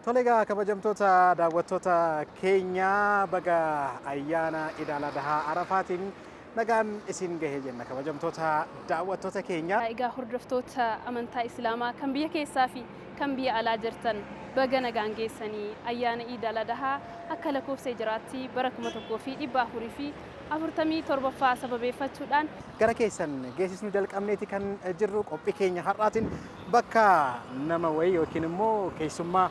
Tolega kabajamtoota daawwattoota keenya baga ayyaana Iidal Adhaa Arafaatiin nagaan isin gahee jenna kabajamtoota daawwattoota keenya. Egaa hordoftoota amantaa Islaamaa kan biyya keessaa fi kan biyya alaa jirtan baga nagaan geessanii ayyaana Iidal Adhaa akka lakkoofsa hijraatti bara 1447 sababeeffachuudhaan gara keessan geessisnu jalqabneeti kan jirru qophii keenya har'aatiin bakka nama wayii yookiin immoo keessummaa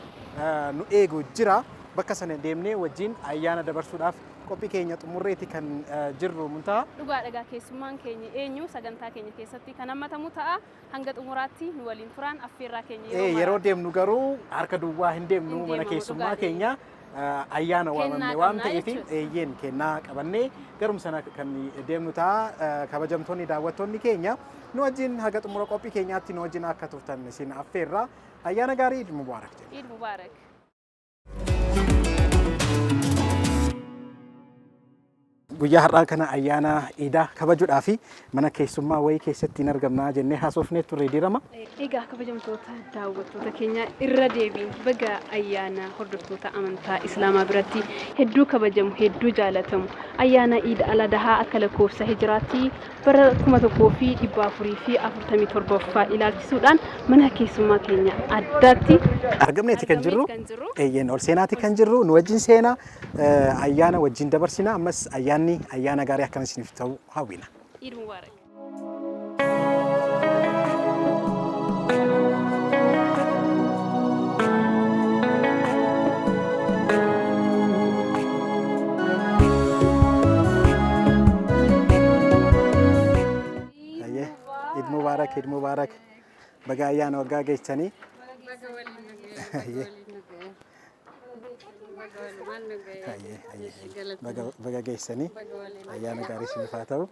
nu eegu jira bakka sana deemnee wajjin ayyaana dabarsuudhaaf qophii keenya xumurreeti kan jirru muntaa dhugaadha keessummaan keenya eenyu sagantaa keenya keessatti kan hammatamu ta'a hanga xumuraatti nu waliin turaan affeerraa keenya yeroo deemnu garuu harka duwwaa hin deemnu mana keessummaa keenya ayyaana waamamne waan ta'eef eeyyeen kennaa qabannee garum sana kan deemnu ta'a kabajamtoonni daawwattoonni keenya nu wajjin haga xumura qophii keenyaatti nu wajjin akka turtan isin affeerraa ayyaana gaarii Eid Mubaarak. Eid Mubaarak. Guyyaa har'aa kana ayyaana Iidaa kabajuudhaaf mana keessummaa wayii keessatti hin argamna jennee haasofnee turre dirama. Egaa kabajamtoota daawwattoota keenya irra deebiin baga ayyaana hordoftoota amantaa Islaamaa biratti hedduu kabajamu hedduu jaalatamu ayyaana Iidal Adhaa akka lakkoofsa hijraatti bara 1447 ilaalchisuudhaan mana keessummaa keenya addaatti argamneeti kan jirru eeyyeen ol seenaati kan jirru nu wajjin seenaa ayyaana wajjin dabarsina ammas ayyaana gaarii akkan isiniif ta'u hawwina. Eid Mubaarak. Eid Mubaarak, Eid Mubaarak. Baga ayyaana waggaa geessanii. Baga geessanii ayyaana gaarii isiniif haa ta'u.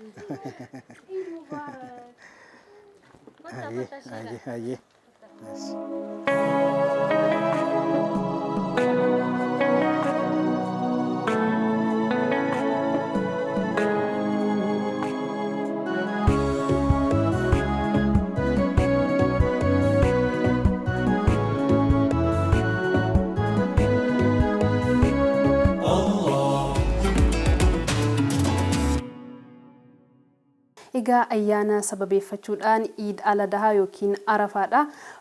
Egaa ayyaana sababeeffachuudhaan Iidal Adhaa yookiin Arafaadha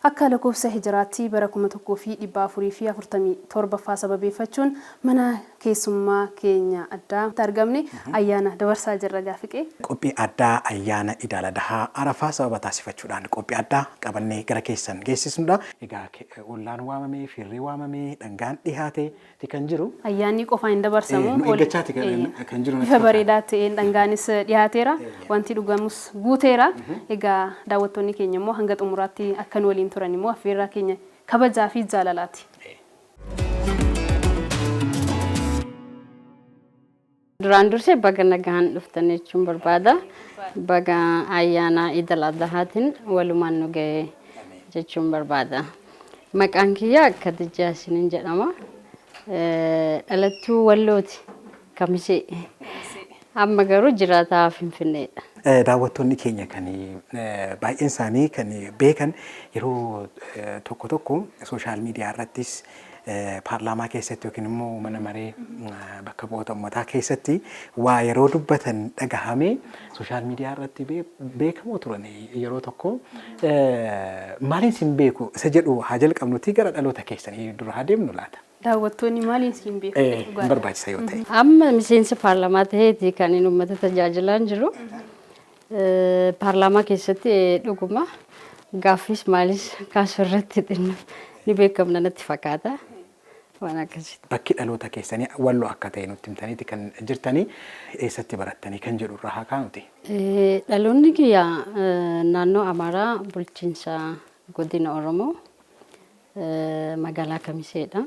akka lakkoofsa hijraatti bara 1447 sababeeffachuun mana keessummaa keenya addaa argamne ayyaana dabarsaa jirra gaafiqee. Qophii addaa ayyaana Iidal Adhaa Arafaa sababa taasifachuudhaan qophii addaa qabannee gara keessan geessisnudha. Egaa ollaan waamamee firri waamamee dhangaan dhihaatee kan jiru. Ayyaanni qofaan hin dabarsamu. Eeggachaati kan jiru. Bifa bareedaa ta'een dhangaanis dhihaateera. Wanti dhugamus guuteera. Egaa daawwattoonni keenya immoo hanga xumuraatti akkan waliin turan immoo affeerraa keenya kabajaa fi jaalalaati. Duraan dursee baga nagaan dhuftan jechuun barbaada. Baga ayyaana Iidal Adhaatiin walumaan nu ga'e jechuun barbaada. Maqaan kiyya Khadijaa isiniin jedhama. Dhalattuu Wallooti Kamisee. Amma garuu jiraataa Finfinneedha. Daawwattoonni keenya kan baay'een isaanii kan beekan yeroo tokko tokko sooshaal miidiyaa irrattis paarlaamaa keessatti yookiin immoo mana maree bakka bu'oota uummataa keessatti waa yeroo dubbatan dhagahame sooshaal miidiyaa irratti beekamoo turan yeroo tokko maaliin sin beeku isa jedhu haa jalqabnuti gara dhaloota keessanii dura haa deemnu laata. Daawwattoonni maaliin sin beeku? Barbaachisa yoo ta'e. Amma miseensa paarlaamaa ta'eeti kan inni uummata tajaajilaa jiru. Paarlaamaa keessatti dhuguma gaaffiis maalis kaasuu irratti xinnu ni beekamna natti fakkaata. Waan akkasitti. Bakki dhaloota keessanii Walloo akka ta'e nutti himtaniiti kan jirtanii eessatti barattanii kan jedhu irraa haa kaanuti. Dhaloonni kiyya naannoo Amaaraa bulchiinsa godina Oromoo magaalaa Kamiseedha.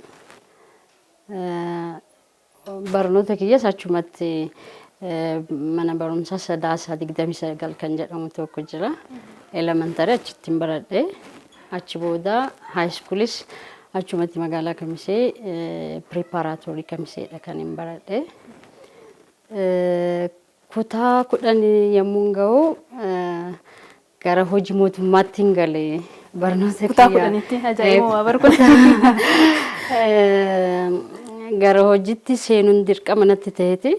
Barnoota kiyyas achumatti mana barumsaa Sadaasaa 29 kan jedhamu tokko jira. Elementarii achitti baradhe. Achi booda high schoolis achumatti magaalaa Kamisee preparatory Kamiseedha kan hin baradhe. Kutaa 10 yommuu ga'u gara hojii mootummaatti hin galee barnoota kutaa 10tti ajaa'iba waa barkuudha. Gara hojiitti seenuun dirqama natti ta'eeti.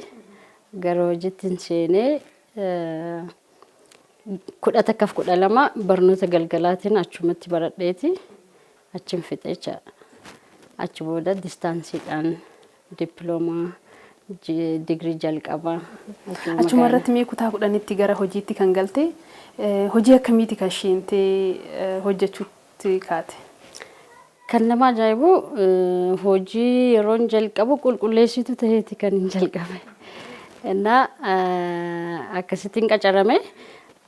Gara hojiitti seenee 11 barnoota galgalaatiin achumatti baradheeti. Achin fixee jechaadha. Achi booda distaansiidhaan dippiloomaa digirii jalqabaa. Achuma irratti mee kutaa 10tti gara hojiitti kan galte hojii akkamiiti kan isheentee hojjechuutti kaate? Kan nama ajaa'ibu hojii yeroon jalqabu qulqulleessitu ta'eeti kan hin jalqabe. Innaa akkasittiin qacarame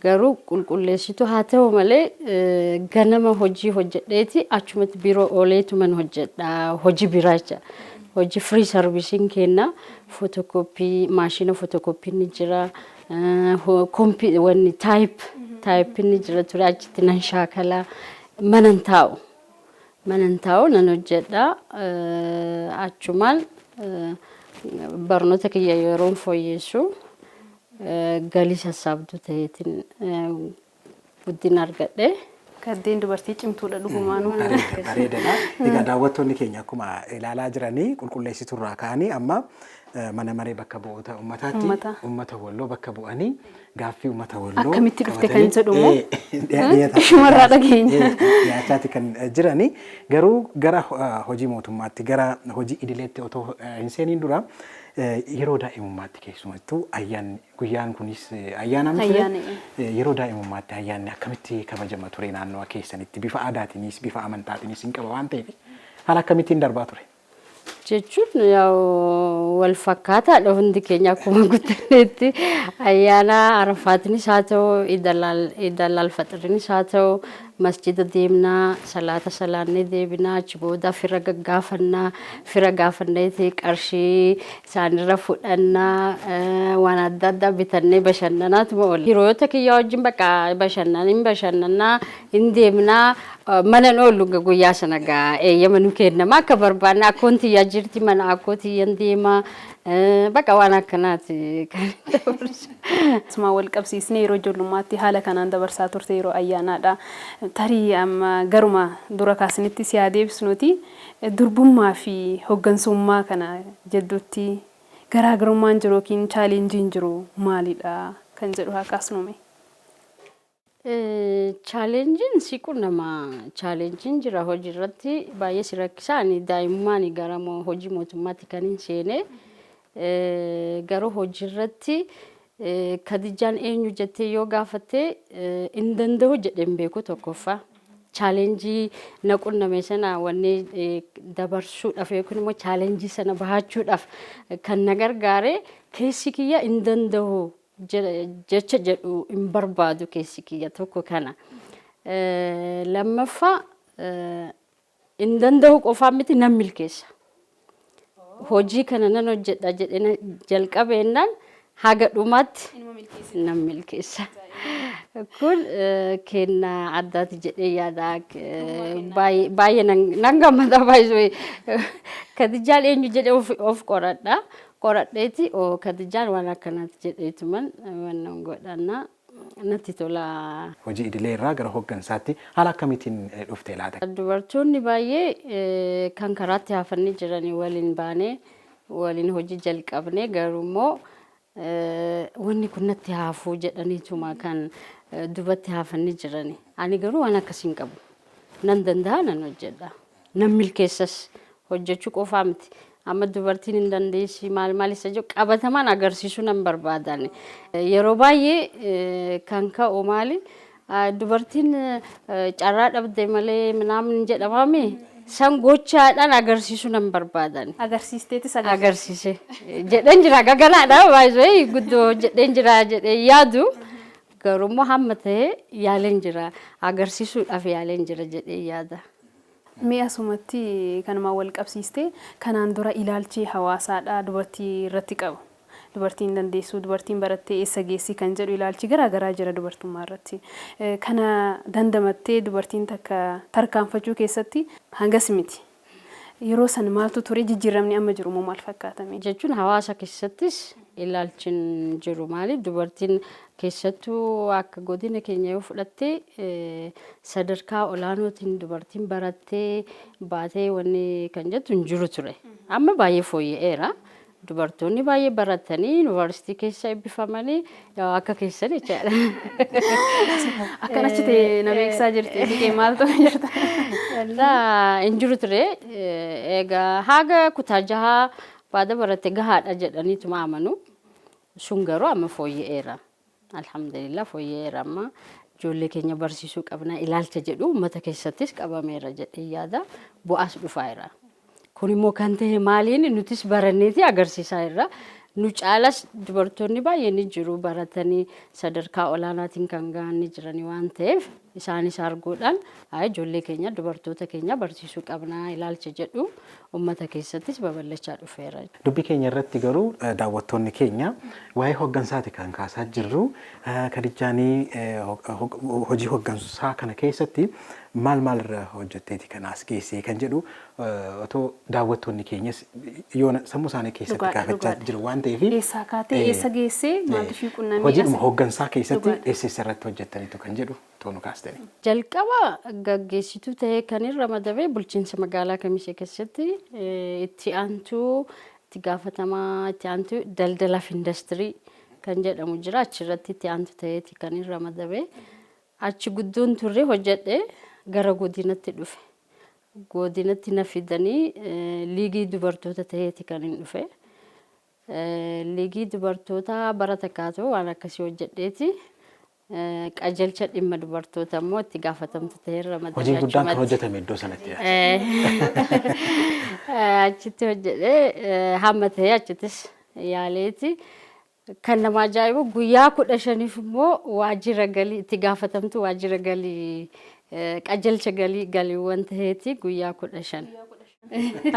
garuu qulqulleessitu haa ta'u malee ganama hojii hojjedheeti achumatti biiroo ooleetuman hojjedha hojii biraa jecha. Hojii free servicing kenna photocopy maashina photocopy ni jira wanni type ni jira ture achitti nan shaakala manan taa'u nan hojjedha achumaan barnoota kiyya yeroon fooyyeessu galii sassaabduu ta'eetiin guddina argadhe. Kaddeen dubartii cimtuudha dhugumaanuu. Bareedadha. Egaa daawwattoonni keenya akkuma ilaalaa jiranii qulqulleessiturraa ka'anii amma mana maree bakka bu'oota uummataatti uummata Walloo bakka bu'anii gaaffii uummata Walloo akkamitti dhufte kan jedhumoo shumarraa dhageenya. Dhiyaachaatti kan jiranii garuu gara hojii mootummaatti gara hojii idileetti otoo hin seeniin dura yeroo daa'imummaatti keessumattuu ayyaanni guyyaan kunis ayyaana miti yeroo daa'imummaatti ayyaanni akkamitti kabajama ture naannoo keessanitti bifa aadaatiinis bifa amantaatiinis hin qaba waan ta'eef haala akkamittiin darbaa ture? Jechuun wal fakkaataadha hundi keenya akkuma guddanneetti ayyaana arafaatiinis haa ta'u idal faxiriinis haa ta'u masjida deemnaa salaata salaannee deebinaa achi booda fira gaafanneeti qarshii isaanirra fudhannaa waan adda addaa bitannee bashannanaatuma oolle. Hiriyoota kiyyaa wajjin bakka bashannannaa hin deemnaa mana oollu guyyaa sana gaa eeyyama nu kennama akka barbaanne akkoon tiyyaa jirti mana akkoo tiyyan deemaa bakka waan akkanaati kan dabarsu. Asuma wal qabsiisnee yeroo ijoollummaatti haala kanaan dabarsaa turte yeroo ayyaanaadha. Tarii amma garuma dura kaasnitti si adeebisnuti durbummaa fi hoggansummaa kana jidduutti garaagarummaan jiru yookiin chaalenjiin jiru maalidha kan jedhu haa kaasnume. Chaalenjiin siqunama chaalenjiin jira hojii irratti baay'ee si rakkisaani daa'imummaan gara hojii mootummaatti kan hin seene garuu hojii irratti Kadijaan eenyu jettee yoo gaafatte hin danda'u jedheen beeku tokkoffaa. Chaalenjii na qunname sana wanni dabarsuudhaaf yookiin immoo chaalenjii sana bahachuudhaaf kan na gargaare keessi kiyya hin danda'u jecha jedhu hin barbaadu keessi kiyya tokko kana. Lammaffaa hin danda'u qofaa miti nan milkeessa. Hojii kana nan hojjedha jedhee jalqabeennaan haga dhumaatti nan milkeessa. Kun kennaa addaati jedhee yaada baay'ee nan gammada baay'ee Kadijaan eenyu jedhee of qoradheeti Kadijaan waan akkanaati jedheetuman wannan godhanna natti tola. Hojii idilee irraa gara hoggansaatti haala akkamittiin dhufte laata? Dubartoonni baay'ee kan karaatti hafanii jiranii waliin baanee waliin hojii jalqabnee garuu wanni kun natti haafuu jedhaniituma kan dubatti hafanii jirani. Ani garuu waan akkasiin qabu. Nan danda'a nan hojjedha. Nan milkeessas hojjechuu qofaa miti. Amma dubartiin hin dandeessi maal isa jedhu qabatamaan agarsiisuu nan barbaadan. Yeroo baay'ee kan ka'u maali dubartiin carraa dhabde malee minaamin jedhamame san gochaadhaan agarsiisuu nan barbaadan. Agarsiisteetis agarsiise. Jedheen jira gaganaadha baay'ee guddoo jedheen jira jedhee yaadu garuu hamma ta'e yaaleen jira agarsiisuudhaaf yaaleen jira jedhee yaada. Mee asumatti kanuma wal qabsiiste kanaan dura ilaalchi hawaasaadha dubartii irratti qabu. Dubartiin dandeessu dubartiin barattee eessa geessi kan jedhu ilaalchi garaagaraa jira dubartummaa irratti. Kana dandamattee dubartiin takka tarkaanfachuu keessatti hangas miti. yeroo san maaltu ture jijjiiramni amma jiru moo maal fakkaatame? jechuun hawaasa keessattis ilaalchin jiru maaliif dubartiin keessattuu akka godina keenya yoo fudhatte sadarkaa olaanootiin dubartiin barattee baatee wanni kan jettu hin jiru ture. Amma baay'ee fooyya'eera. Dubartoonni baay'ee baratanii yuunivarsiitii keessa eebbifamanii akka keessan jechaadha. Akkanatti ta'e na beeksisaa jirti. Dhiqee maaltu jirta? Hin jiru ture. Egaa haga kutaa jahaa baada baratte gahaadha jedhaniituma amanu. Sun garuu amma fooyya'eera. Alhamdulillah fooyya'eera amma ijoollee keenya barsiisuu qabna ilaalcha jedhu uummata keessattis qabameera jedhee yaada bu'aas dhufaaira. Kun immoo kan ta'e maaliin nutis baranneeti agarsiisaa irra nu caalas dubartoonni baay'een jiru baratanii sadarkaa olaanaatiin kan ga'anii jiranii waan ta'eef isaanis arguudhaan ijoollee keenya dubartoota keenya barsiisuu qabna ilaalcha jedhu uummata keessattis babal'achaa dhufeera. Dubbii keenya irratti garuu daawwattoonni keenya waa'ee hooggansaati kan kaasaa jirru Khadijaanii hojii hooggansaa kana keessatti maal irra hojjetteeti kan as geessee kan jedhu otoo daawwattoonni keenyas yoo sammuu isaanii keessatti kaafachaa jiru waan ta'eef eessaa kaatee eessa geessee maaltu ishii qunnamee hojiidhuma hooggansaa keessatti eessa irratti hojjettaniitu kan jedhu toonu kaastanii. Jalqaba gaggeessituu ta'ee kan irra madabee bulchiinsa magaalaa Kamisee keessatti itti aantuu itti gaafatamaa itti aantuu daldalaaf industirii kan jedhamu jira achirratti itti aantuu ta'eeti kan irra madabee achi guddoon turre hojjedhe gara godinatti dhufe. Godinatti na fidanii liigii dubartoota ta'eeti kan hin dhufe. Liigii dubartoota bara takkaatoo waan akkasii hojjedheeti. Qajeelcha dhimma dubartoota immoo itti gaafatamtu ta'ee irra madabee hojii guddaan kan hojjetame iddoo sanatti. Achitti hojjedhee hamma ta'ee achittis yaaleeti. Kan nama ajaa'ibu guyyaa 15 immoo waajjira galii itti gaafatamtu waajjira galii qajeelcha galiiwwan ta'eeti guyyaa 15.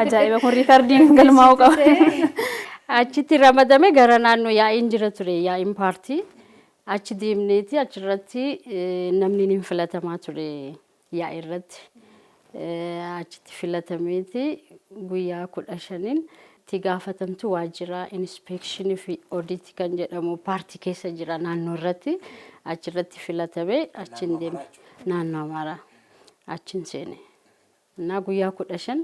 Ajaa'iba kun riikardiin galmaa'uu qaba. Achitti ramadame gara naannoo yaa'iin jira ture yaa'iin paartii. Achi deemneeti achirratti namni ni filatamaa ture yaa'ii irratti. Achitti filatameeti guyyaa 15 itti gaafatamtu waajjira inspeekshinii fi oodiitii kan jedhamu paartii keessa jira naannoo irratti achirratti filatame achiin deeme naannoo Amaaraa achiin seene. Naa guyyaa 15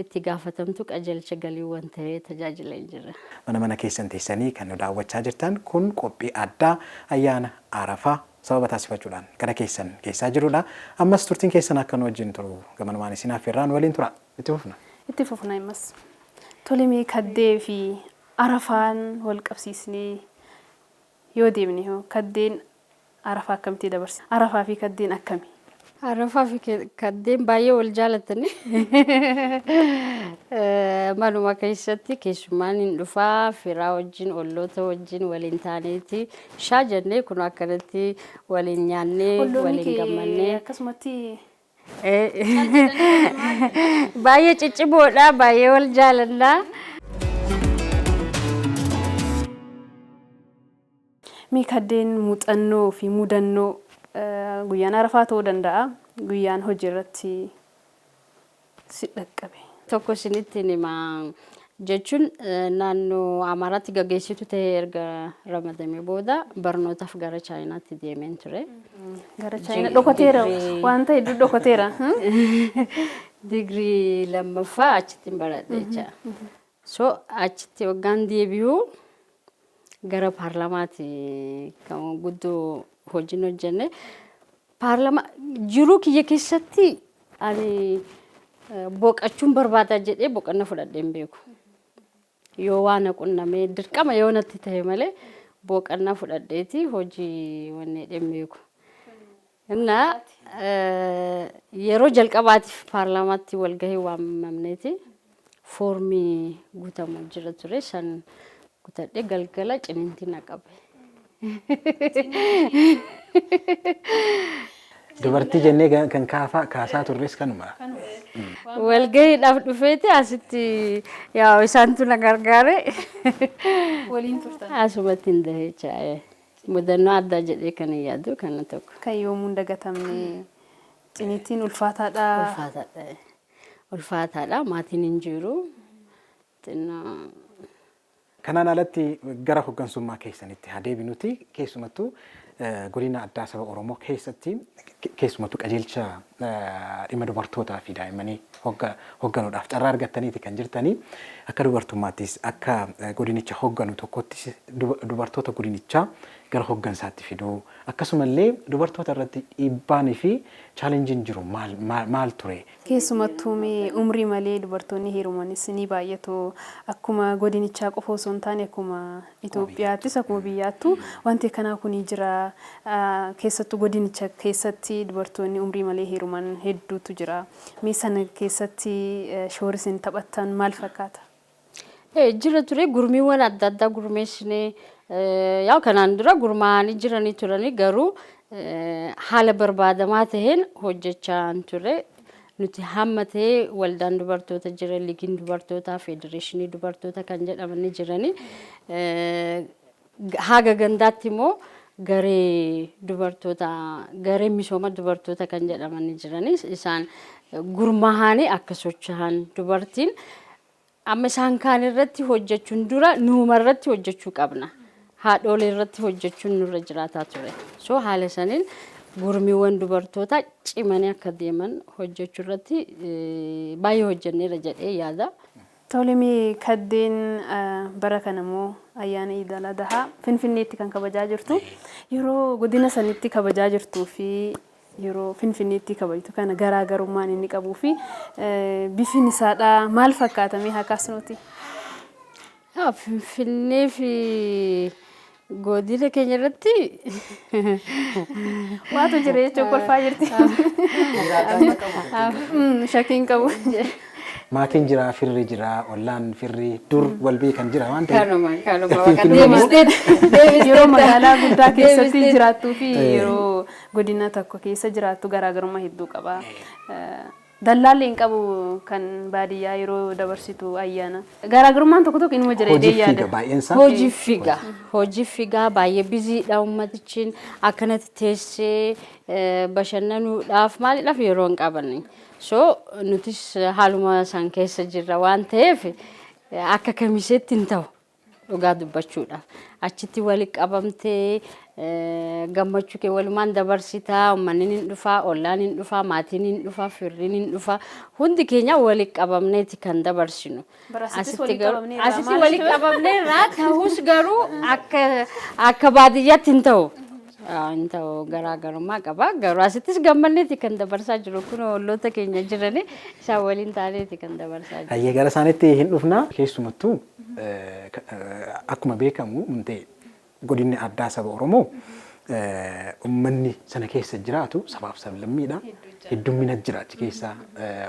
itti gaafatamtu qajeelcha galiiwwan ta'ee tajaajilaa jira. Mana keessan teessanii kan nu daawwachaa jirtan kun qophii addaa ayyaana Arafaa sababa taasifachuudhaan gara keessan keessaa jirudha. Ammas turtiin keessan akka nu wajjin turu gamanumaan isin affeerraan waliin tura. Itti fufna. Itti fufna ammas. Tolemee kaddee fi Arafaan wal qabsiisnee yoo deemne kaddeen Arafaa akkamitti dabarsa? Arafaa fi kaddeen akkami? Arafaa fi kaddeen baay'ee wal jaalatani. Manuma keessatti keessummaan hin dhufaa firaa wajjin olloota wajjin waliin taaneeti shaa jennee kun akkanatti waliin nyaannee waliin gammannee akkasumatti baay'ee cicciboodha baay'ee wal jaalannaa. Mee kaddeen muuxannoo fi mudannoo guyyaan Arafaa ta'uu danda'a guyyaan hojii irratti si dhaqqabe. Tokko isinitti hima jechuun naannoo Amaaraatti gaggeessitu ta'ee erga ramadamee booda barnootaaf gara Chaayinaatti deemeen ture. Gara Chaayinaa dhokateera waan ta'e dhokateera. Digirii lammaffaa achitti baradhe jecha. So achitti waggaan deebi'uu gara paarlamaatti kan guddoo hojiin hojjenne paarlamaa jiruu kiyya keessatti ani boqachuun barbaada jedhee boqannaa fudhadhee hin beeku. Yoo waan qunnamee dirqama yoo natti ta'e malee boqannaa fudhadheeti hojii wanne hin beeku. Innaa yeroo jalqabaatiif paarlamaatti walgahii waamamneeti foormii guutamu jira ture san gutadhee galgala ciniintii na qabe. Dubartii jennee kan kaasaa turres kanuma. Walgahiidhaaf dhufeeti asitti yaa isaantu na gargaare. Waliin turtan. Asumatti hin dahecha. Mudannoo addaa jedhee kan yaadu kana tokko. Kan yoomuu hin dagatamne ciniintiin ulfaataadha. Ulfaataadha. ulfaataadha. Maatiin hin jiru. Kanaan alatti gara hoggansummaa keessanitti haa deebinuti keessumattuu godina addaa saba Oromoo keessatti keessumattuu qajeelcha dhimma dubartootaa fi daa'immanii hogganuudhaaf carraa argattaniiti kan jirtanii akka dubartummaattis akka godinicha hogganu tokkottis dubartoota godinichaa gara hoggansaatti fiduu akkasumallee dubartoota irratti dhiibbaanii fi chaalenjiin jiru maal ture? Keessumattuu umrii malee dubartoonni heerumanis ni baay'atu akkuma godinichaa qofa osoo hin taane akkuma Itoophiyaattis akkuma biyyaattu wanti kanaa kun jira keessattuu godinicha keessatti dubartoonni umrii malee heeruman hedduutu jira. Mee sana keessatti shoora isin taphattan maal fakkaata? Jira ture gurmiiwwan adda addaa gurmeessinee yaa kanaan dura gurmaa'anii jiranii turanii garuu haala barbaadamaa ta'een hojjechaa ture. Nuti hammatee waldaan dubartoota jira liigiin dubartootaa federeeshinii dubartoota kan jedhamanii jiranii haga gandaatti immoo garee dubartoota garee misooma dubartoota kan jedhamanii jiranii isaan gurmaa'anii akka socho'an dubartiin amma isaan kaan irratti hojjechuun dura nuuma irratti hojjechuu qabna. Haadholee irratti hojjechuun nurra jiraataa ture. So haala saniin gurmiiwwan dubartoota cimanii akka deeman hojjechuu irratti baay'ee hojjenneera jedhee yaada. Tolemi kaddeen bara kana immoo ayyaana Iid al-Adhaa Finfinneetti kan kabajaa jirtu. Yeroo godina sanitti kabajaa jirtuu fi yeroo Finfinneetti kabajtu kana garaagarummaan inni qabuu fi bifni isaadha maal fakkaatamee haakaasnuuti? Finfinnee fi godina keenya irratti waatu jira jechuun kolfaa jirti. Shakkiin qabu. Maatiin jira, firri jira, ollaan firri dur wal beekan jira waan yeroo magaalaa guddaa keessatti jiraattuu fi yeroo godina tokko keessa jiraattu garaagarummaa hedduu qaba. Dallaallee hin qabu kan baadiyyaa yeroo dabarsitu ayyaana. Garaagarummaan tokko tokko inuma jira jedhee yaada. Hojii fiigaa baay'ee biziidha ummatichiin akkanatti teessee bashannanuudhaaf maaliidhaaf yeroo hin qabanne. So nutis haaluma isaan keessa jirra waan ta'eef akka kamiseetti hin ta'u dhugaa dubbachuudhaaf. Achitti walitti qabamtee gammachuu kee walumaan dabarsitaa uummanni hin dhufaa ollaan hin dhufaa maatiin hin dhufaa firriin hin dhufaa hundi keenya walitti qabamneeti kan dabarsinu. Asitti walitti qabamneerraa ta'us garuu akka baadiyyaatti hin ta'u. Inta'u garaagarummaa qaba garuu asittis gammanneeti kan dabarsaa jiru kun olloota keenya jiranii isaan waliin taaneeti kan dabarsaa jiru. Hayyee gara isaaniitti hin dhufna keessumattuu akkuma beekamu godinni addaa saba Oromoo uummanni sana keessa jiraatu sabaaf sablammiidha. Heddummina jira achi keessa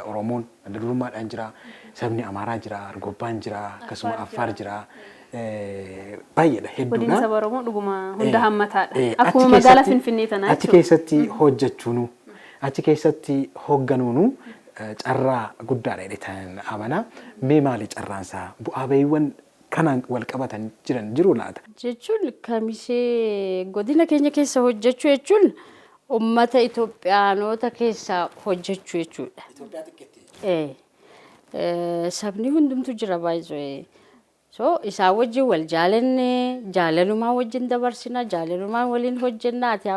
Oromoon adda durummaadhaan jira sabni Amaaraa jira Argobbaan jira akkasuma Affaar jira. Baay'eedha hedduudha. Godina saba Oromoo dhuguma hunda hammataadha. Akkuma magaalaa Finfinnee tanaa achi keessatti hojjechuunu achi keessatti hoogganuunu carraa guddaadha jedhetan amana. Mee maali carraansaa bu'aa bahiiwwan kanaan wal qabatan jiran jiru laata? Jechuun kamisee godina keenya keessa hojjechuu jechuun uummata Itoophiyaanota keessa hojjechuu jechuudha. Sabni hundumtu jira baay'ee. So isaa wajjin wal jaalannee jaalalumaa wajjin dabarsina jaalalumaa waliin hojjenna ati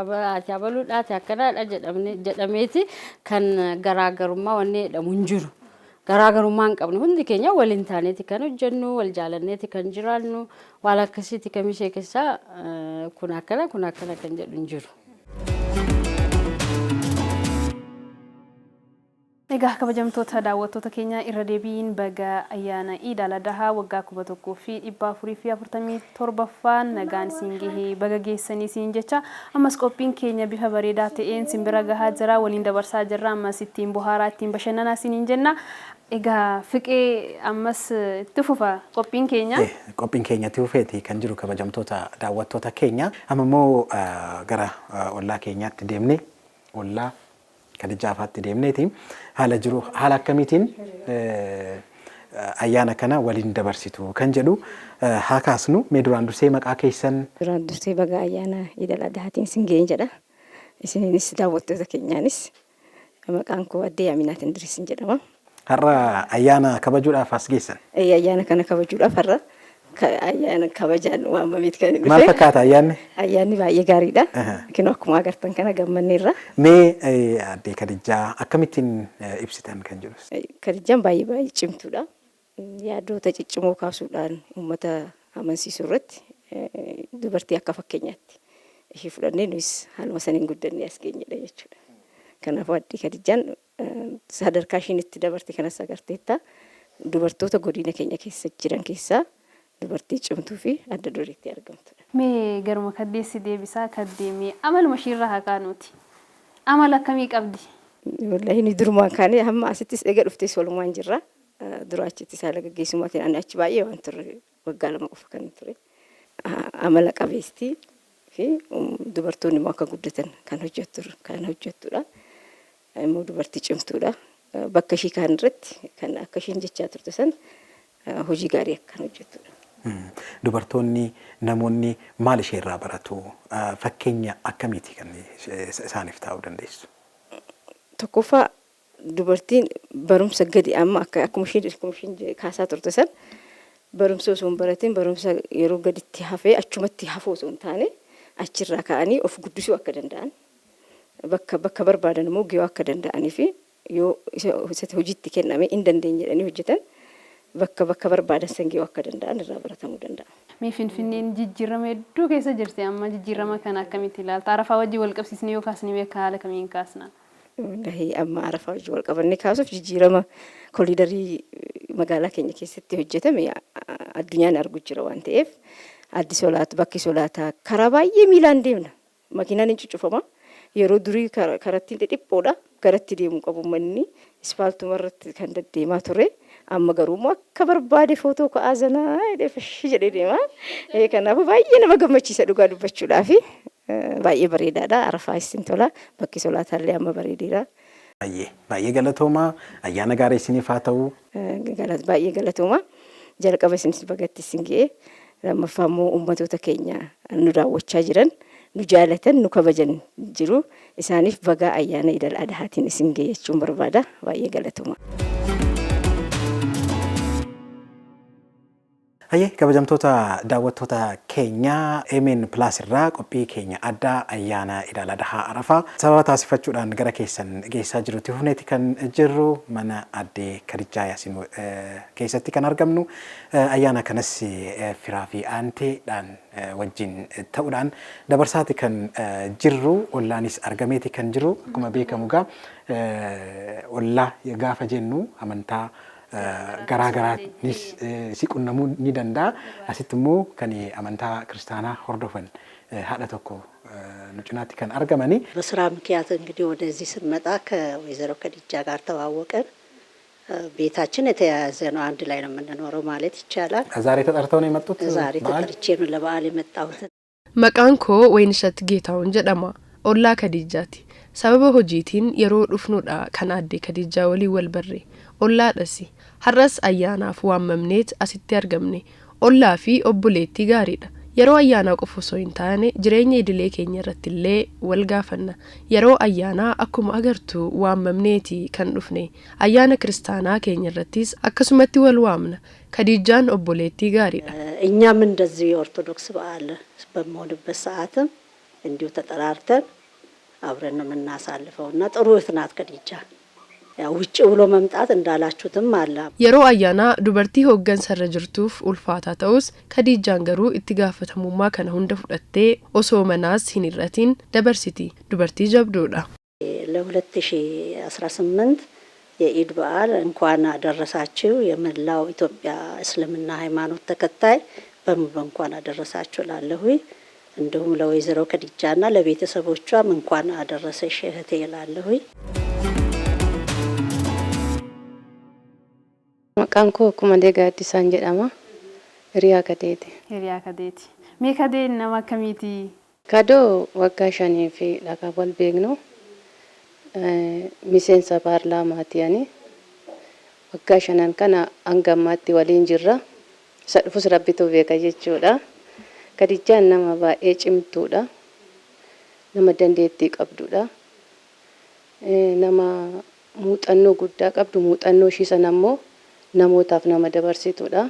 abaluudha ati akkanaadha jedhameeti kan garaagarummaa wanni jedhamu hin jiru. Garaagarummaa hin qabne hundi keenya waliin taaneeti kan hojjennu wal jaalanneeti kan jiraannu waan akkasiiti kamishee keessaa kun akkana kan jedhu hin jiru. Egaa kabajamtoota daawwattoota keenya irra deebiin baga ayyaana Iid al-Adhaa waggaa 1447ffaan nagaan isin gahee baga geessanii isin jecha ammas qophiin keenya bifa bareedaa ta'een simbira gahaa jira waliin dabarsaa jirra ammas ittiin bohaaraa ittiin bashannanaa isin jenna. Egaa fiqee ammas itti fufa qophiin keenya. Qophiin keenya itti fufeeti kan jiru kabajamtoota daawwattoota keenya amma immoo gara ollaa keenyaatti deemne ollaa kan ijaafaatti deemneeti haala jiru haala akkamiitiin ayyaana kana waliin dabarsitu kan jedhu haa kaasnu mee duraan dursee maqaa keessan. Duraan dursee baga ayyaana Iid al-Adhaatiin isin ga'een jedha isinis daawwattoota keenyaanis maqaan koo Addee Aminaat Indiriis jedhama. Har'a ayyaana kabajuudhaaf as geessan. Ayyaana kana kabajuudhaaf har'a ayyaana kabajaan waamameet kan dhufe. Maal fakkaata ayyaanni? Ayyaanni baay'ee gaariidha. Kinoo akkuma agartan kana gammanneerra. Mee addee Kadijaa akkamittiin ibsitan kan jedhus? Kadijaan baay'ee cimtuudha. Yaadota ciccimoo kaasuudhaan uummata amansiisuu irratti dubartii akka fakkeenyaatti ishee fudhannee nuyis haaluma saniin guddannee as geenyedha jechuudha. Kanaafuu addee Kadijaan sadarkaa ishiin itti dabarte kanas agarteetta. Dubartoota godina keenya keessa jiran keessaa dubartii cimtuu fi adda dureetti argamtudha. Mee garuma kaddeessi deebisaa kaddeemee amaluma ishiirraa haa kaanuuti. Amala akkamii qabdi? Wallahi ni durumaan kaanee hamma asittis eega dhuftees walumaan jirra. Dura achittis haala gaggeessummaatiin ani achi baay'ee waan turre waggaa lama qofa kan ture. Amala qabeestii fi dubartoonni immoo akka guddatan kan hojjettudha. Immoo dubartii cimtuudha. Bakka ishii kaan irratti kan akka ishiin jechaa turte san hojii gaarii akkan hojjettudha. Dubartoonni namoonni maal ishee irraa baratu? Fakkeenya akkamiiti kan isaaniif ta'uu dandeessu? Tokkoffaa dubartiin barumsa gadi amma akkuma ishiin kaasaa turte san barumsa osoo hin baratin barumsa yeroo gaditti hafee achumatti hafuu osoo hin taane achirraa ka'anii of guddisuu akka danda'an bakka barbaadan immoo gahuu akka danda'anii fi yoo hojiitti kenname hin dandeenye jedhanii hojjetan bakka barbaadan san gahuu akka danda'an irraa baratamuu danda'a. Mee Finfinneen jijjiirama hedduu keessa jirti amma jijjiirama kana akkamitti ilaalta? Arafaa wajjin wal qabsiisnee yoo kaasnee beeka haala kamiin kaasna? Wallahi amma Arafaa wajjin wal qabannee kaasuuf jijjiirama koliidarii magaalaa keenya keessatti hojjetame addunyaan argu jira waan ta'eef addi solaatu bakki solaataa karaa baay'ee miilaan deemna. Makiinaan hin cuccufama. Yeroo durii karatti dhiphoodha. Garatti deemuu qabu manni ispaaltuma irratti kan deddeemaa ture. Amma garuu akka barbaade footoo ka'aa zanaa jedhee deema. Kanaafuu baay'ee nama gammachiisa dhugaa dubbachuudhaaf baay'ee bareedaadha. Arafaa isin tola. Bakki solaataallee amma bareedeera. Baay'ee galatoomaa. Ayyaana gaarii isiniif haa ta'u. Baay'ee galatoomaa. Jalqaba isinis bagatti isin ga'e. Lammaffaa immoo uummattoota keenya nu daawwachaa jiran nu jaalatan nu kabajan jiru. Isaaniif baga ayyaana Idil Adhaatiin isin ga'e jechuun barbaada. Baay'ee galatoomaa. Kabajamtoota daawwattoota keenya MN Plus irraa qophii keenya addaa ayyaana Idil Adhaa Arafaa sababa taasifachuudhaan gara keessan geessaa jirutti hufneeti kan jirru mana addee Kadijaa Yaasiin keessatti kan argamnu ayyaana kanas firaa fi aanteedhaan wajjin ta'uudhaan dabarsaati kan jirru ollaanis argameeti kan jiru akkuma beekamu ollaa gaafa jennu amantaa garaagaraanis si qunnamuu ni danda'a. Asitti immoo kan amantaa kiristaanaa hordofan haadha tokko nu cinaatti kan argamani. በስራ ምክንያት እንግዲህ ወደዚህ ስንመጣ ከወይዘሮ ከዲጃ ጋር ተዋወቀን። ቤታችን የተያያዘ ነው፣ አንድ ላይ ነው የምንኖረው ማለት ይቻላል። ዛሬ ተጠርተው ነው የመጡት? ዛሬ ተጠርቼ ነው ለበዓል የመጣሁት። መቃን ኮ ወይንሸት ጌታውን ጀደማ ኦላ ከዲጃቲ sababa hojiitiin yeroo dhufnuudha kan addee Kadijaa walii wal barre ollaa dhasi har'as ayyaanaaf waamamneet asitti argamne ollaa fi obboleettii gaariidha. Yeroo ayyaanaa qofa osoo hin taane jireenya idilee keenya irratti illee wal gaafanna. Yeroo ayyaanaa akkuma agartu waamamneeti kan dhufne ayyaana kiristaanaa keenya irrattis akkasumatti wal waamna. Kadijaan obboleettii gaariidha. እኛም እንደዚህ የኦርቶዶክስ በዓል በመሆንበት ሰዓትም እንዲሁ ተጠራርተን አብረን ነው የምናሳልፈውና ጥሩ እህት ከዲጃ ያው ውጪ ብሎ መምጣት እንዳላችሁትም አለ yeroo ayyaana dubartii hooggansarra jirtuuf ulfaata ta'us Kadijaan garuu itti gaafatamummaa kana hunda fudhattee osoo manaas hin irratin dabarsiti dubartii jabduudha. ለ2018 የኢድ በዓል እንኳን አደረሳችሁ የመላው ኢትዮጵያ እስልምና ሃይማኖት ተከታይ በሙሉ እንኳን አደረሳችሁ ላለሁ እንደውም ለወይዘሮ ከዲጃና ለቤተሰቦቿም እንኳን አደረሰሽ እህቴ እላለሁ። መቃንኮ ኩማዴ ጋዲሳን ጀዳማ Hiriyaa Kadeeti. Hiriyaa Kadeeti. Mee Kadeen nama akkamiiti? Kadoo waggaa 5 fi dhagaa wal beeknu miseensa paarlaamaati ani. Waggaa 5 kana hanga ammaatti waliin jirra. Isa dhufus rabbitu beeka jechuudha. Kadijaan nama baay'ee cimtuudha. Nama dandeettii qabduudha. Nama muuxannoo guddaa qabdu muuxannoo ishii sana ammoo namootaaf nama dabarsituudha.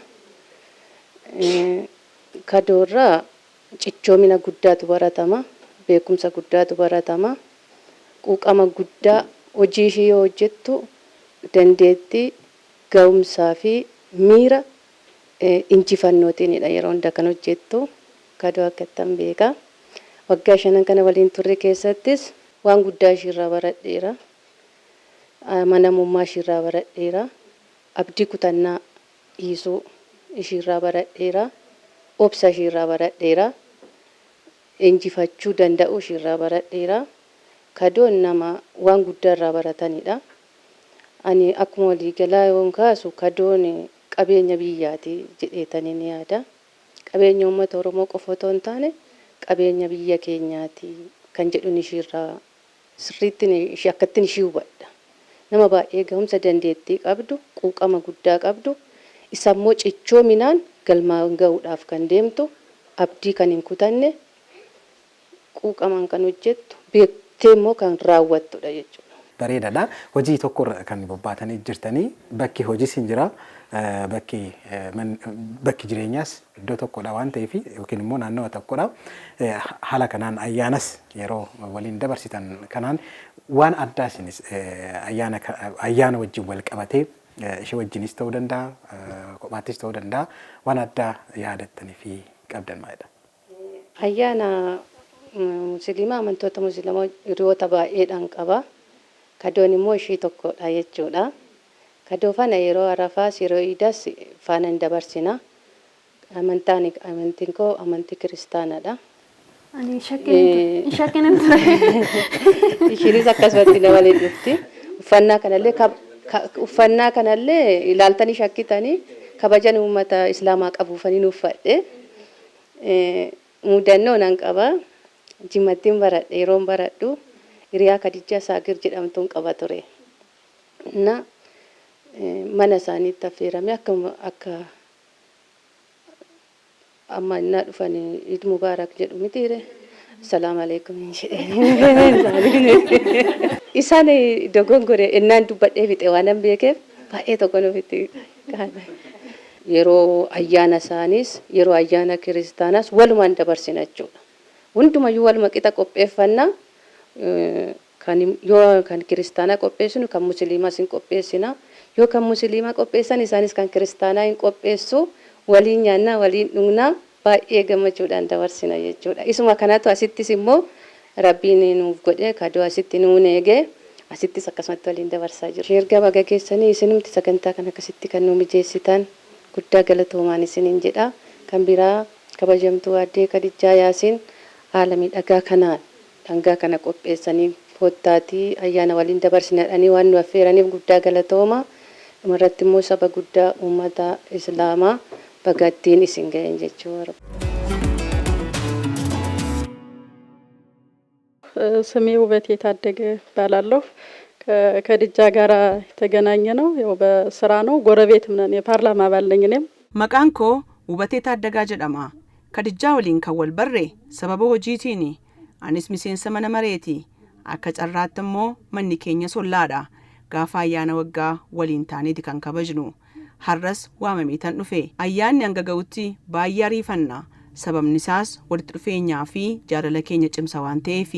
Kadoorraa cichoomina guddaatu baratama, beekumsa guddaatu baratama, quuqama guddaa hojii ishii yoo hojjettu dandeettii ga'umsaa fi miira injifannootiinidha yeroo hunda kan hojjettu. Kadoo akkattan beeka. Waggaa 5 kana waliin turre keessattis waan guddaa ishiirraa baradheera. Amanamummaa ishiirraa baradheera. Abdii kutannaa dhiisuu ishiirraa baradheera. Obsa ishiirraa baradheera. Injifachuu danda'uu ishiirraa baradheera. Kadoon nama waan guddaa irraa baratanidha. Ani akkuma waliigalaa yoon kaasu kadoon qabeenya biyyaati jedheetanii ni yaada. Qabeenya uummata Oromoo qofa otoo hin taane qabeenya biyya keenyaati kan jedhuun ishiirraa sirriitti ishii akkattiin ishii hubadha. Nama baay'ee ga'umsa dandeettii qabdu, quuqama guddaa qabdu, isa immoo cichoominaan galmaan ga'uudhaaf kan deemtu, abdii kan hin kutanne, quuqamaan kan hojjettu, beektee immoo kan raawwattudha jechuudha. Bareedaadha. Hojii tokko kan bobbaatanii jirtanii bakki hojiis hin jira. Bakki jireenyaas iddoo tokkodha waan ta'eef yookiin immoo naannoo tokkodha. Haala kanaan ayyaanas yeroo waliin dabarsitan kanaan waan addaa isinis ayyaana wajjin wal qabatee ishee wajjinis ta'uu danda'a, kophaattis ta'uu danda'a. Waan addaa yaadattanii fi qabdan maalidha? Ayyaana musliimaa amantoota musliimaa hiriyoota baay'eedhaan qaba. Kadoon immoo ishii tokkodha jechuudha. Kadoo fana yeroo Arafaas yeroo Iidaas faana hin dabarsina. Amantiin koo amantii kiristaanaadha. Ani shakkiin hin ture. Ishiinis akkasumatti dabalee dhufti. Uffannaa kanallee ilaaltanii shakkitanii kabajan uummata Islaamaa qabuufanii uffadhe. Mudannoo nan qaba. Jimmattiin baradhe yeroon baradhu hiriyaa Kadijaa Saagir jedhamtuun qaba ture. Mana isaaniitti affeerame akka amma innaa dhufan Eid Mubaarak jedhu mitiire salaamu alaikum jedhee isaan dogongore innaan dubbadhee fixe waan hin beekeef baay'ee tokko nufitti kaana. Yeroo ayyaana isaaniis yeroo ayyaana kiristaanaas walumaan dabarsina jechuudha. Hundumayyuu waluma qixa qopheeffannaa kan kiristaanaa qopheessinu kan musliimaas hin qopheessina. Yoo kan musliimaa qopheessan isaanis kan kiristaanaa hin qopheessu waliin nyaannaa waliin dhugnaa baay'ee gammachuudhaan dabarsina jechuudha. Isuma kanatu asittis immoo rabbiin nuuf godhe kadoo asitti nuun eegee asittis akkasumatti waliin dabarsaa jiru. Erga baga keessanii isinumti sagantaa kan akkasitti kan nu mijeessitan guddaa galatoomaan isiniin jedha. Kan biraa kabajamtuu addee Kadijaa Yaasiin haala miidhagaa kanaan dhangaa kana qopheessanii fottaatii ayyaana waliin dabarsinadhanii waan nu affeeraniif guddaa galatooma. Dhumarratti immoo saba guddaa uummata Islaamaa bagattiin isin ga'een jechuudha. ስሜ ውበቴ ታደገ እባላለሁ። ከድጃ ጋር የተገናኘ ነው ያው በስራ ነው። ጎረቤትም ነን። የፓርላማ አባል ነኝ እኔም። መቃን ኮ ውበቴ ታደጋ ጀደማ ከድጃ ወሊን ከወል በሬ ሰበበ ሆጂቲኒ አኒስ ሚሴንሰ መነ መሬቲ አከ ጨራትሞ መኒ ኬኘ ሶላዳ ጋፋ አያነ ወጋ ወሊን ታኔቲ ከን ከበጅኑ har'as waamameetan dhufe ayyaanni hanga ga'utti baay'ee ariifannaa sababnisaas walitti dhufeenyaa fi jaalala keenya cimsa waan ta'eef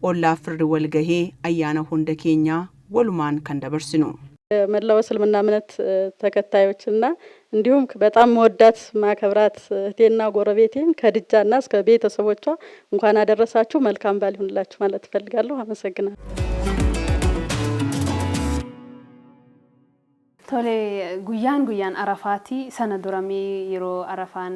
ollaaf firri wal gahee ayyaana hunda keenyaa walumaan kan dabarsinu. መላው እስልምና እምነት ተከታዮችና እንዲሁም በጣም መወዳት ማከብራት እህቴና ጎረቤቴን ከድጃና እስከ ቤተሰቦቿ እንኳን አደረሳችሁ መልካም በዓል ይሁንላችሁ ማለት እፈልጋለሁ። አመሰግናለሁ። Tole guyyaan Arafaati sana duramee yeroo Arafaan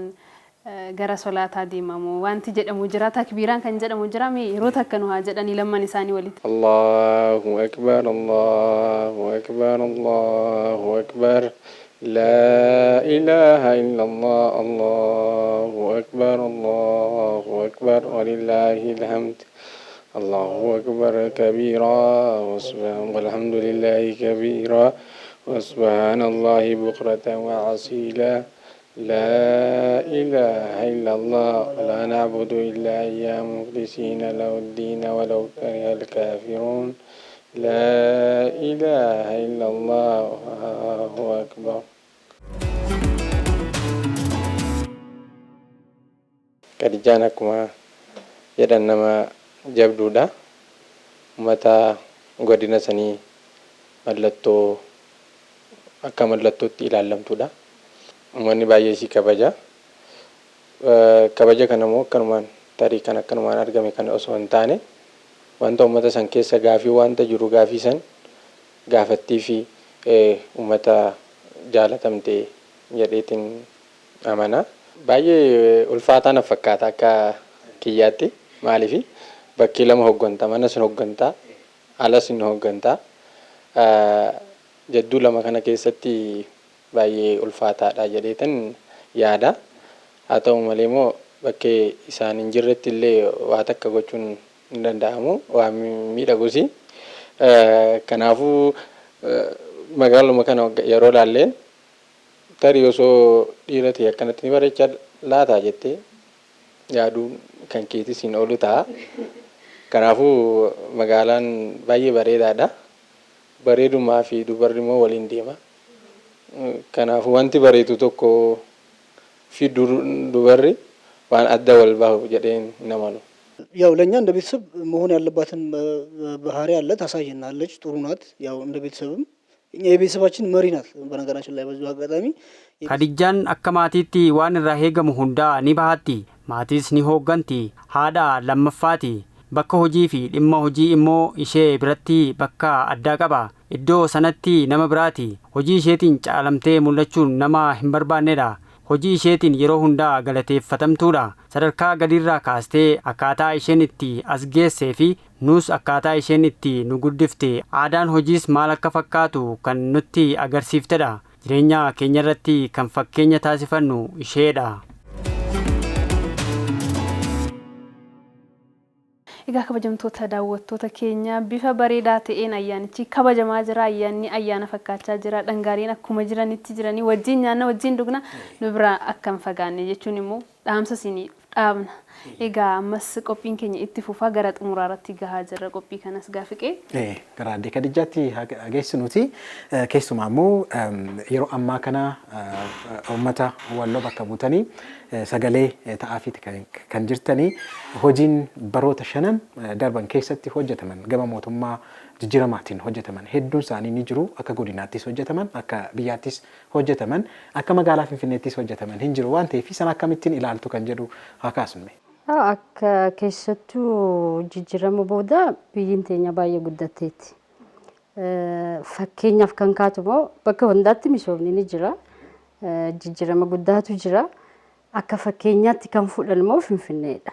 gara solaataa deemamu wanti jedhamu jira takbiiraan kan jedhamu jira mee yeroo takka nu haa jedhanii lamman isaanii walitti. Allahu akbar Allahu akbar Allahu akbar la ilaha illallah Allahu akbar walillahil hamd Allahu akbar kabira walhamdulillahi kabira وسبحان الله بكرة وعصيلا لا إله إلا الله ولا نعبد إلا إياه مخلصين له الدين ولو كره الكافرون لا إله إلا الله الله أكبر. Khadijaan akkuma jedhan nama jabduudha. Uummata godina sanii mallattoo akka mallattootti ilaalamtuudha. Uummanni baay'ee ishii kabaja. Kabaja kana immoo akkanumaan tarii kan akkanumaan argame kana osoo hin taane wanta uummata san keessa gaafii wanta jiru gaafii san gaafattii fi uummata jaalatamte jedheetiin amana. Baay'ee ulfaataa na fakkaata akka kiyyaatti. Maaliif bakkee lama hooggantaa, mana sin hooggantaa, ala sin hooggantaa. Jedduu lama kana keessatti baay'ee ulfaataadha jedheetan yaada. Haa ta'u malee immoo bakkee isaan hin jirretti illee waa takka gochuun hin danda'amu. Waa miidhagusi. Kanaafuu magaaluma kana yeroo laalleen tarii osoo dhiira ta'e akkanatti ni bareechaa laataa jettee yaaduun kan keetis hin oolu ta'a. Kanaafuu magaalaan baay'ee bareedaadha. Bareedumaa fi dubarri immoo waliin deema. Kanaafuu wanti bareedu tokko fi dubarri waan adda wal bahu jedheen hin amanu. ያው ለኛ እንደ ቤተሰብ መሆን ያለባትን ባህሪ አለ ታሳየናለች። ጥሩ ናት። ያው እንደ ቤተሰብም እኛ የቤተሰባችን መሪ ናት። በነገራችን ላይ በዚሁ አጋጣሚ Khadijaan akka maatiitti waan irraa eegamu hundaa ni bahatti. Maatiis ni hoogganti. Haadha lammaffaati. Bakka hojii fi dhimma hojii immoo ishee biratti bakka addaa qaba. Iddoo sanatti nama biraati. Hojii isheetiin caalamtee mul'achuun nama hin barbaannedha. Hojii isheetiin yeroo hundaa galateeffatamtuudha. Sadarkaa gadiirraa kaastee akkaataa isheen itti as geessee fi nus akkaataa isheen itti nu guddifte aadaan hojiis maal akka fakkaatu kan nutti agarsiiftedha. Jireenya keenya irratti kan fakkeenya taasifannu isheedha. Egaa kabajamtoota daawwattoota keenya bifa bareedaa ta'een ayyaanichi kabajamaa jira. Ayyaanni ayyaana fakkaachaa jira. Dhangaariin akkuma jiranitti jiranii wajjin nyaanna wajjin dhugna nu bira akka hin fagaanne jechuun immoo dhaamsa isinii dhaabna. Egaa ammas qophiin keenya itti fufaa gara xumuraarratti gahaa jirra. Qophii kanas gaafiqee gara addee Khadijaatti geessinuti. Keessumaa immoo yeroo ammaa kana uummata walloo bakka buutanii sagalee ta'aafiiti kan jirtanii hojiin baroota shanan darban keessatti hojjetaman gama mootummaa jijjiiramaatiin hojjetaman hedduun isaanii ni jiru. Akka godinaattis hojjetaman, akka biyyaattis hojjetaman, akka magaalaa Finfinneettis hojjetaman hin jiru waan ta'eef san akkamittiin ilaaltu kan jedhu haa kaasnu. Akka keessattuu jijjiirama booda biyyiin teenya baay'ee guddatteetti. Fakkeenyaaf kan kaatu immoo bakka hundaatti misoomni ni jira. Jijjiirama guddaatu jira. Akka fakkeenyaatti kan fudhan immoo Finfinneedha.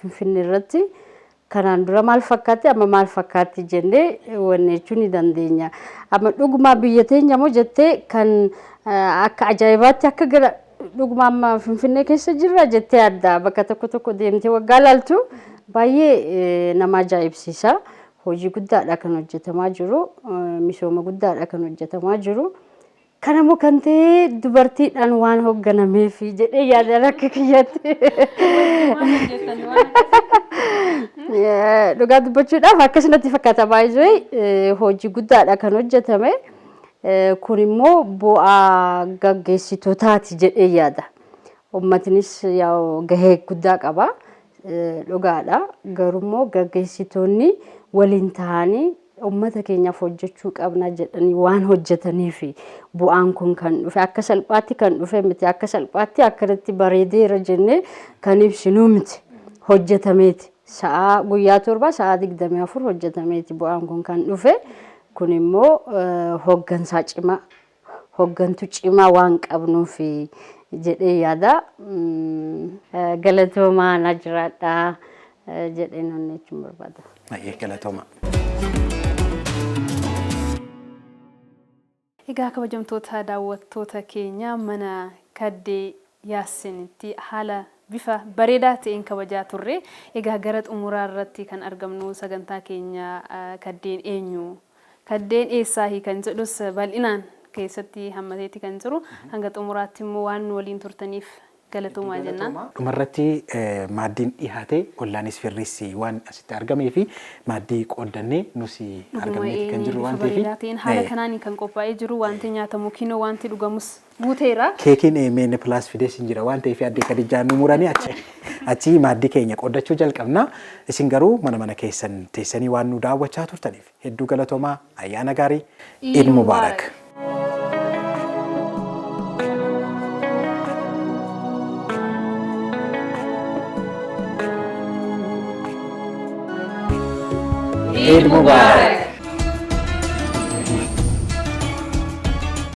Finfinnee irratti kanaan dura maal fakkaatti amma maal fakkaatti jennee wanneechuu ni dandeenya. Amma dhugumaa biyya teenya immoo jettee kan akka ajaa'ibaatti akka gara dhugumaa amma Finfinnee keessa jirra jettee adda bakka tokko deemtee waggaa laaltu baay'ee nama ajaa'ibsiisa. Hojii guddaadha kan hojjetamaa jiru. Misooma guddaadha kan hojjetamaa jiru. Kanammoo kan ta'e dubartiidhaan waan hoogganameef jedhee yaada akka kiyyaatti. Dhugaa dubbachuudhaaf akkasumatti fakkaata baay'ee hojii guddaadha kan hojjetame. Kun immoo bu'aa gaggeessitootaati jedhee yaada. Uummatnis gahee guddaa qaba. Dhugaadha. Garuu gaggeessitoonni waliin ta'anii uummata keenyaaf hojjechuu qabna jedhanii waan hojjetaniif bu'aan kun kan dhufe akka salphaatti kan dhufe miti. Akka salphaatti akkanatti bareedeera jennee kan ibsinu miti. Hojjetameeti. Guyyaa 7 sa'a 24 hojjetameeti bu'aan kun kan dhufe. Kun immoo hooggansaa cimaa, hooggantuu cimaa waan qabnuuf jedhee yaada. Galatoomaa na jiraadha jedhee nan jechuun barbaada. Galatooma. Egaa kabajamtoota daawwattoota keenya mana Kaddee Yaasinitti haala bifa bareedaa ta'een kabajaa turre. Egaa gara xumuraa irratti kan argamnu sagantaa keenya Kaddeen eenyu? Kaddeen eessaahi kan jedhus bal'inaan keessatti hammateetti kan jiru. Hanga xumuraatti immoo waan waliin turtaniif Galatooma jennaan. Dhumarratti maaddiin dhiyaate ollaanis firriisi waan asitti argamee fi maaddii qooddannee nusi argamneeti kan jiru waan ta'eef haala kanaan kan qophaa'ee jiru wanti nyaatamu kinoo wanti dhugamus guuteera. Keekiin meenne pilaas fidees hin jira waan ta'eef addee Khadijaan nu muranii achi maaddii keenya qooddachuu jalqabna. Isin garuu mana keessan teessanii waan nu daawwachaa turtaniif hedduu galatoomaa ayyaana gaarii Eid Mubaarak. Eid Mubarak.